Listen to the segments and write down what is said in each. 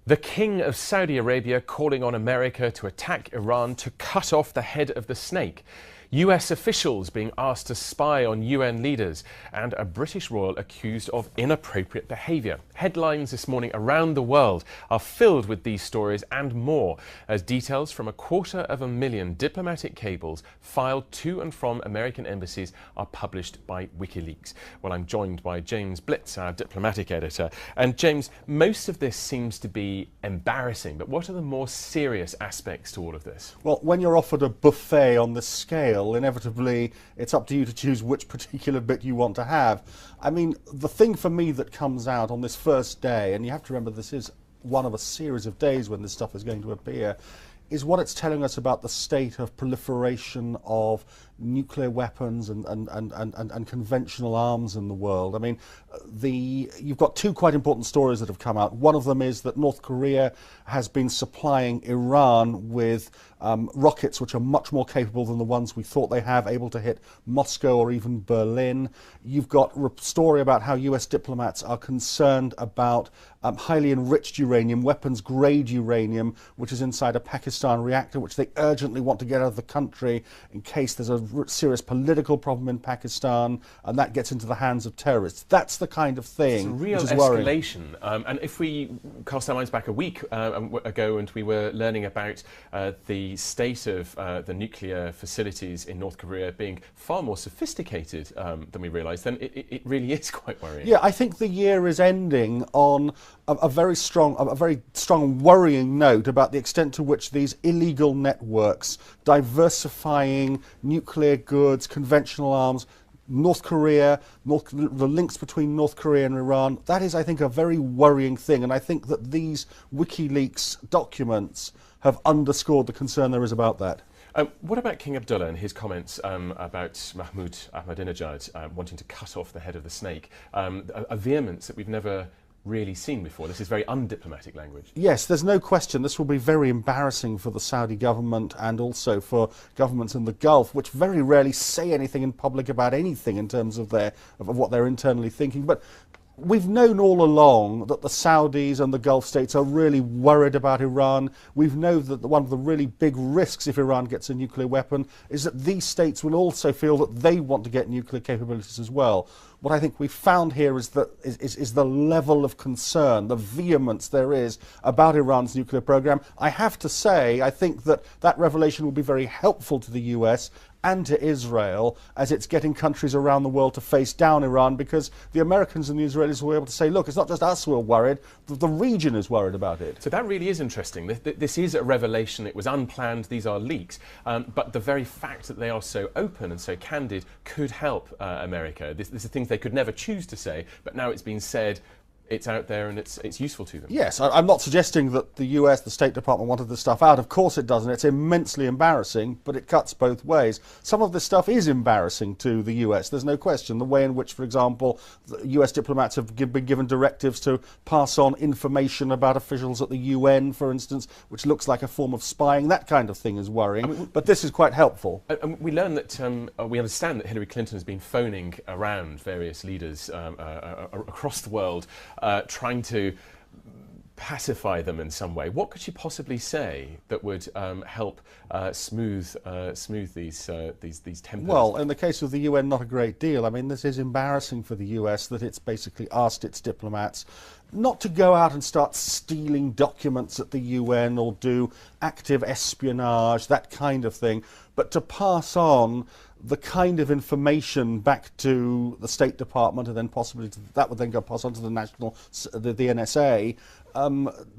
The King of Saudi Arabia calling on America to attack Iran to cut off the head of the snake. US officials being asked to spy on UN leaders, and a British royal accused of inappropriate behaviour. Headlines this morning around the world are filled with these stories and more, as details from 250,000 diplomatic cables filed to and from American embassies are published by WikiLeaks. Well, I'm joined by James Blitz, our diplomatic editor. And James, most of this seems to be embarrassing, but what are the more serious aspects to all of this? Well, when you're offered a buffet on this scale, inevitably it's up to you to choose which particular bit you want to have. I mean, the thing for me that comes out on this first day, and you have to remember this is one of a series of days when this stuff is going to appear, is what it's telling us about the state of proliferation of nuclear weapons and conventional arms in the world. I mean, you've got two quite important stories that have come out. One of them is that North Korea has been supplying Iran with rockets which are much more capable than the ones we thought they have, able to hit Moscow or even Berlin. You've got a story about how US diplomats are concerned about highly enriched uranium, weapons-grade uranium, which is inside a Pakistan reactor, which they urgently want to get out of the country in case there's a serious political problem in Pakistan, and that gets into the hands of terrorists. That's the kind of thing which is real escalation. And if we cast our minds back a week ago and we were learning about the state of the nuclear facilities in North Korea being far more sophisticated than we realised, then it really is quite worrying. Yeah, I think the year is ending on a very strong, worrying note about the extent to which these illegal networks, diversifying nuclear goods, conventional arms, North Korea, the links between North Korea and Iran, that is, I think, a very worrying thing. And I think that these WikiLeaks documents have underscored the concern there is about that. What about King Abdullah and his comments about Mahmoud Ahmadinejad wanting to cut off the head of the snake? A vehemence that we've never really seen before. This is very undiplomatic language. Yes, there's no question this will be very embarrassing for the Saudi government and also for governments in the Gulf, which very rarely say anything in public about anything in terms of what they're internally thinking. But we've known all along that the Saudis and the Gulf states are really worried about Iran. We've known that one of the really big risks if Iran gets a nuclear weapon is that these states will also feel that they want to get nuclear capabilities as well. What I think we've found here is the level of concern, the vehemence there is about Iran's nuclear program. I have to say, I think that revelation will be very helpful to the US and to Israel as it's getting countries around the world to face down Iran, because the Americans and the Israelis will be able to say, look, it's not just us who are worried, the region is worried about it. So that really is interesting. This is a revelation. It was unplanned. These are leaks. But the very fact that they are so open and so candid could help America. This are things they could never choose to say, but now it's been said. It's out there and it's useful to them. Yes, I'm not suggesting that the US, the State Department, wanted this stuff out. Of course it doesn't. It's immensely embarrassing, but it cuts both ways. Some of this stuff is embarrassing to the US, there's no question. The way in which, for example, the US diplomats have been given directives to pass on information about officials at the UN, for instance, which looks like a form of spying, that kind of thing is worrying. I mean, but this is quite helpful. We learn that, we understand that Hillary Clinton has been phoning around various leaders across the world, trying to pacify them in some way. What could she possibly say that would help smooth these tempers? Well, in the case of the UN, not a great deal. I mean, this is embarrassing for the US that it's basically asked its diplomats not to go out and start stealing documents at the UN or do active espionage, that kind of thing, but to pass on the kind of information back to the State Department, and then possibly that would then go pass on to the NSA,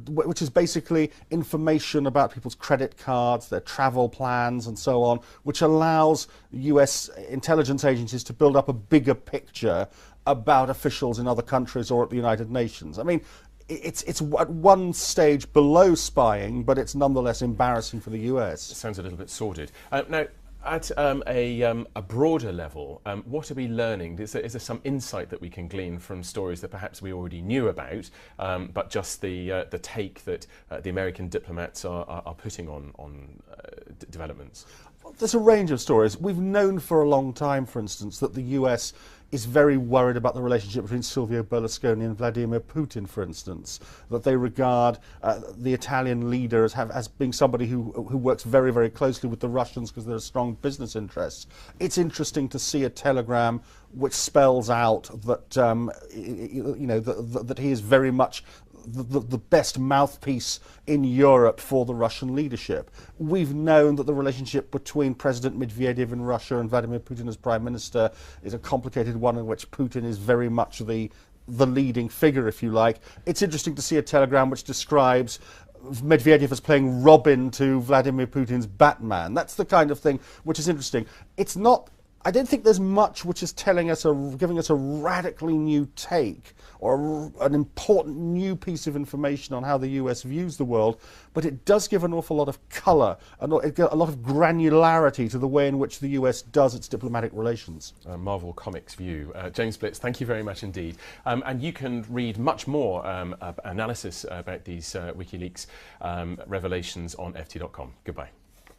which is basically information about people's credit cards, their travel plans and so on, which allows US intelligence agencies to build up a bigger picture about officials in other countries or at the United Nations. I mean, it's at one stage below spying, but it's nonetheless embarrassing for the US. It sounds a little bit sordid. Now, at a broader level, what are we learning? Is there some insight that we can glean from stories that perhaps we already knew about, but just the take that the American diplomats are putting on developments? There's a range of stories. We've known for a long time, for instance, that the US is very worried about the relationship between Silvio Berlusconi and Vladimir Putin, for instance, that they regard the Italian leader as being somebody who works very, very closely with the Russians because there are strong business interests. It's interesting to see a telegram which spells out that that he is very much the best mouthpiece in Europe for the Russian leadership. We've known that the relationship between President Medvedev in Russia and Vladimir Putin as Prime Minister is a complicated one in which Putin is very much the leading figure, if you like. It's interesting to see a telegram which describes Medvedev as playing Robin to Vladimir Putin's Batman. That's the kind of thing which is interesting. It's not, I don't think there's much which is telling us giving us a radically new take or an important new piece of information on how the US views the world, but it does give an awful lot of colour and a lot of granularity to the way in which the US does its diplomatic relations. Marvel Comics view. James Blitz, thank you very much indeed. And you can read much more analysis about these WikiLeaks revelations on ft.com. Goodbye.